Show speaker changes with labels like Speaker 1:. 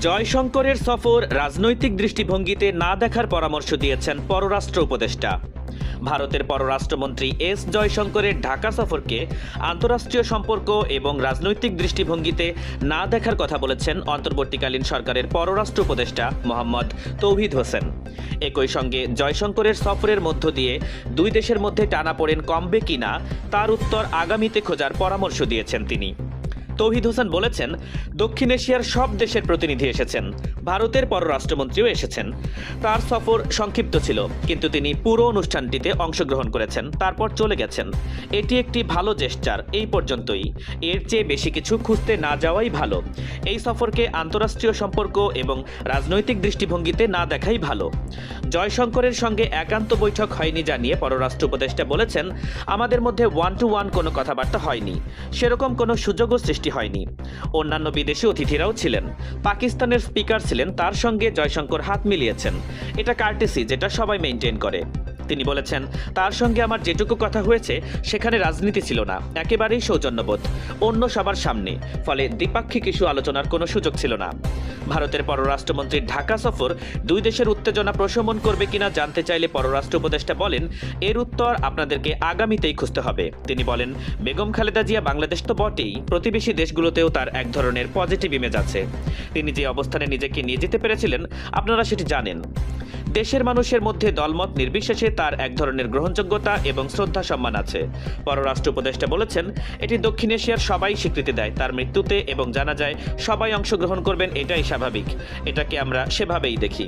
Speaker 1: জয়শঙ্করের সফর রাজনৈতিক দৃষ্টিভঙ্গিতে না দেখার পরামর্শ দিয়েছেন পররাষ্ট্র উপদেষ্টা। ভারতের পররাষ্ট্রমন্ত্রী এস জয়শঙ্করের ঢাকা সফরকে আন্তঃরাষ্ট্রীয় সম্পর্ক এবং রাজনৈতিক দৃষ্টিভঙ্গিতে না দেখার কথা বলেছেন অন্তর্বর্তীকালীন সরকারের পররাষ্ট্র উপদেষ্টা মোহাম্মদ তৌহিদ হোসেন। একই সঙ্গে জয়শঙ্করের সফরের মধ্য দিয়ে দুই দেশের মধ্যে টানাপোড়েন কমবে কিনা তার উত্তর আগামীতে খোঁজার পরামর্শ দিয়েছেন তিনি। তৌহিদ হোসেন বলেছেন, দক্ষিণ এশিয়ার সব দেশের প্রতিনিধি এসেছেন, ভারতের পররাষ্ট্রমন্ত্রীও এসেছেন। তার সফর সংক্ষিপ্ত ছিল, কিন্তু তিনি পুরো অনুষ্ঠানটিতে অংশগ্রহণ করেছেন, তারপর চলে গেছেন। এটি একটি ভালো জেস্চার, এই পর্যন্তই। এর চেয়ে বেশি কিছু খুঁজতে না যাওয়াই ভালো। এই সফরকে আন্তঃরাষ্ট্রীয় সম্পর্ক এবং রাজনৈতিক দৃষ্টিভঙ্গিতে না দেখাই ভালো। জয়শঙ্করের সঙ্গে একান্ত বৈঠক হয়নি জানিয়ে পররাষ্ট্র উপদেষ্টা বলেছেন, আমাদের মধ্যে ওয়ান টু ওয়ান কোনো কথাবার্তা হয়নি, সেরকম কোনো সুযোগও সৃষ্টি হয়নি। অন্যান্য বিদেশি অতিথিরাও ছিলেন। পাকিস্তানের স্পিকার ছিলেন, তার সঙ্গে জয়শঙ্কর হাত মিলিয়েছেন। এটা কার্টেসি, যেটা সবাই মেনটেন করে। তিনি বলেছেন, তার সঙ্গে আমার যেটুকু কথা হয়েছে সেখানে রাজনীতি ছিল না, একেবারেই সৌজন্যবোধ, অন্য সবার সামনে, ফলে দ্বিপাক্ষিক ইস্যু আলোচনার কোনো সুযোগ ছিল না। ভারতের পররাষ্ট্রমন্ত্রীর ঢাকা সফর দুই দেশের উত্তেজনা প্রশমন করবে কিনা জানতে চাইলে পররাষ্ট্র উপদেষ্টা বলেন, এর উত্তর আপনাদেরকে আগামীতেই খুঁজতে হবে। তিনি বলেন, বেগম খালেদা জিয়া বাংলাদেশ তো বটেই, প্রতিবেশী দেশগুলোতেও তার এক ধরনের পজিটিভ ইমেজ আছে। তিনি যে অবস্থানে নিজেকে নিয়ে যেতে পেরেছিলেন আপনারা সেটি জানেন। দেশের মানুষের মধ্যে দলমত নির্বিশেষে তার এক ধরনের গ্রহণযোগ্যতা এবং শ্রদ্ধা সম্মান আছে। পররাষ্ট্র উপদেষ্টা বলেছেন, এটি দক্ষিণ এশিয়ার সবাই স্বীকৃতি দেয় তার মৃত্যুতে, এবং জানা যায় সবাই অংশগ্রহণ করবেন, এটাই স্বাভাবিক। এটাকে আমরা সেভাবেই দেখি।